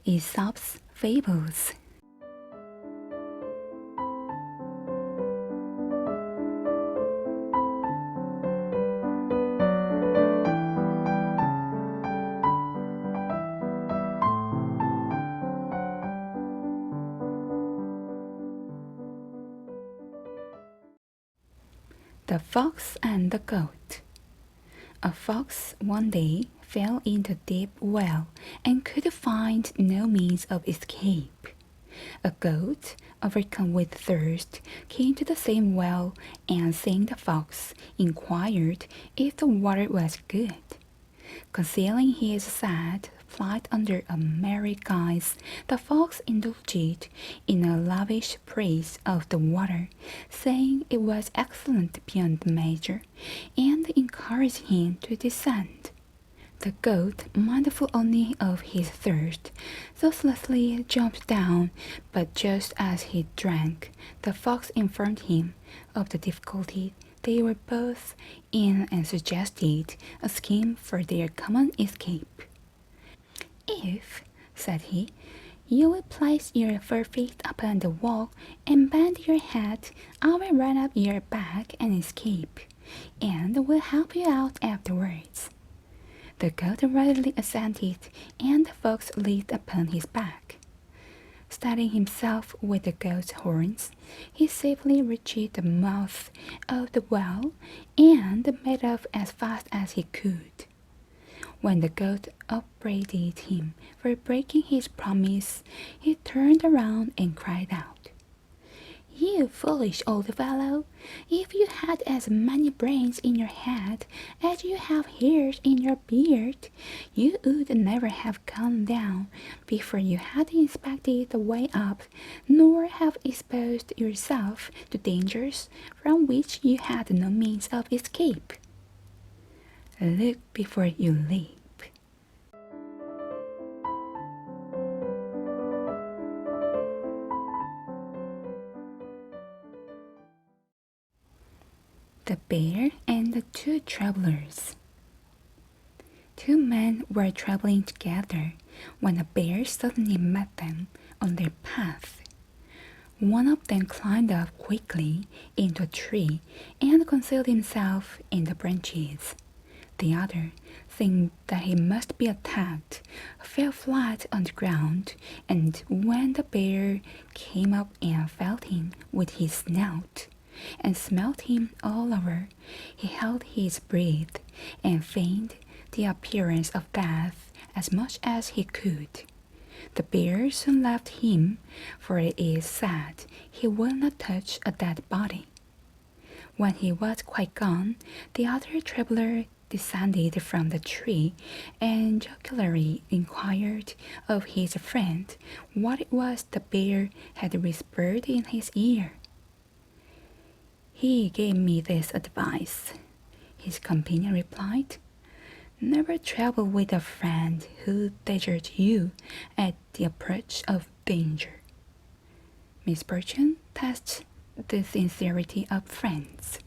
Aesop's Fables. The Fox and the Goat. A fox one day fell into a deep well and could find no means of escape. A goat, overcome with thirst, came to the same well and, seeing the fox, inquired if the water was good. Concealing his sad plight under a merry guise, the fox indulged in a lavish praise of the water, saying it was excellent beyond measure, and encouraged him to descend. The goat, mindful only of his thirst, thoughtlessly jumped down, but just as he drank, the fox informed him of the difficulty they were both in and suggested a scheme for their common escape. "If," said he, "you will place your forefeet upon the wall and bend your head, I will run up your back and escape, and will help you out afterwards." The goat readily assented, and the fox leaped upon his back. Steadying himself with the goat's horns, he safely reached the mouth of the well and made off as fast as he could. When the goat upbraided him for breaking his promise, he turned around and cried out, "You foolish old fellow! If you had as many brains in your head as you have hairs in your beard, you would never have gone down before you had inspected the way up, nor have exposed yourself to dangers from which you had no means of escape. Look before you leap." The Bear and the Two Travelers. Two men were traveling together when a bear suddenly met them on their path. One of them climbed up quickly into a tree and concealed himself in the branches. The other, thinking that he must be attacked, fell flat on the ground, and when the bear came up and felt him with his snout, and smelt him all over, he held his breath and feigned the appearance of death as much as he could. The bear soon left him, for it is said he will not touch a dead body. When he was quite gone, the other traveler descended from the tree and jocularly inquired of his friend what it was the bear had whispered in his ear. "He gave me this advice," his companion replied. "Never travel with a friend who deserts you at the approach of danger. Misfortune tests the sincerity of friends."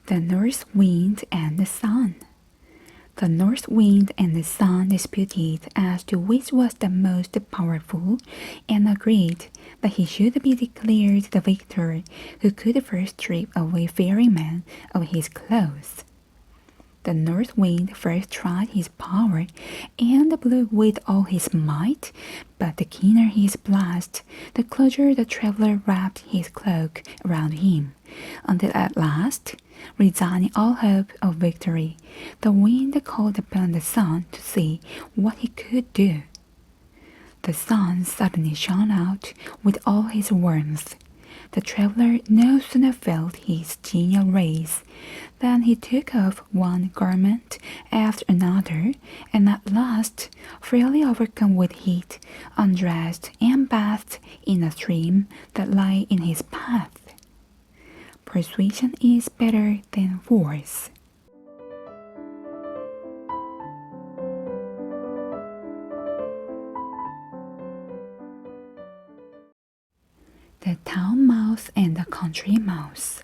The North Wind and the Sun. The north wind and the sun disputed as to which was the most powerful, and agreed that he should be declared the victor who could first strip a wayfaring man of his clothes. The north wind first tried his power and blew with all his might, but the keener his blast, the closer the traveler wrapped his cloak around him, until at last, resigning all hope of victory, the wind called upon the sun to see what he could do. The sun suddenly shone out with all his warmth. The traveler no sooner felt his genial rays than he took off one garment after another, and at last, fairly overcome with heat, undressed and bathed in a stream that lay in his path. Persuasion is better than force. The Town Mouse and the Country Mouse.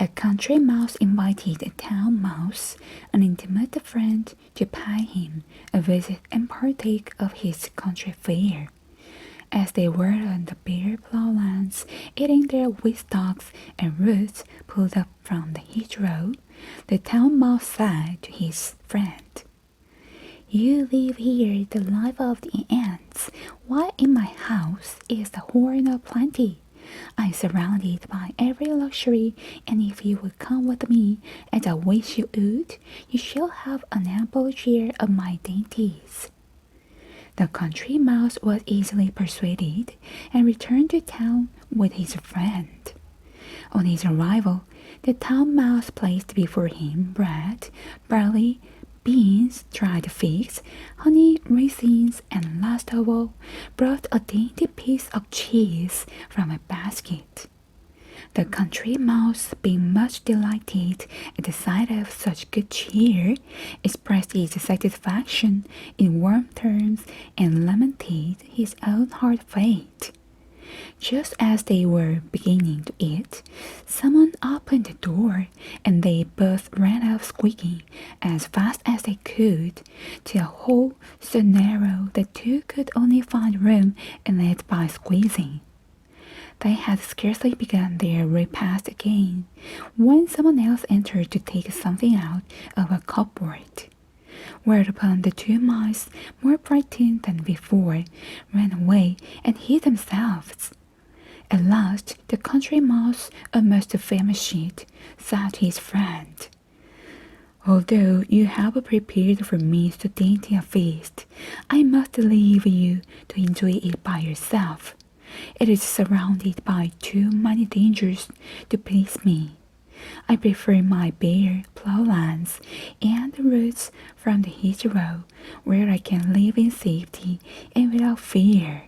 A country mouse invited a town mouse, an intimate friend, to pay him a visit and partake of his country fare. As they were on the bare plowlands, eating their wheat stalks and roots pulled up from the hedgerow, the town mouse said to his friend, "You live here the life of the ants, while in my house is the horn of plenty. I'm surrounded by every luxury, and if you would come with me, as I wish you would, you shall have an ample share of my dainties." The country mouse was easily persuaded and returned to town with his friend. On his arrival, the town mouse placed before him bread, barley, beans, dried figs, honey, raisins, and last of all, brought a dainty piece of cheese from a basket. The country mouse, being much delighted at the sight of such good cheer, expressed his satisfaction in warm terms and lamented his own hard fate. Just as they were beginning to eat, someone opened the door, and they both ran off squeaking as fast as they could to a hole so narrow that two could only find room in it by squeezing. They had scarcely begun their repast again when someone else entered to take something out of a cupboard. Whereupon the two mice, more frightened than before, ran away and hid themselves. At last, the country mouse, almost famished, said to his friend, "Although you have prepared for me so dainty a feast, I must leave you to enjoy it by yourself. It is surrounded by too many dangers to please me. I prefer my bare plowlands and the roots from the hedgerow, where I can live in safety and without fear."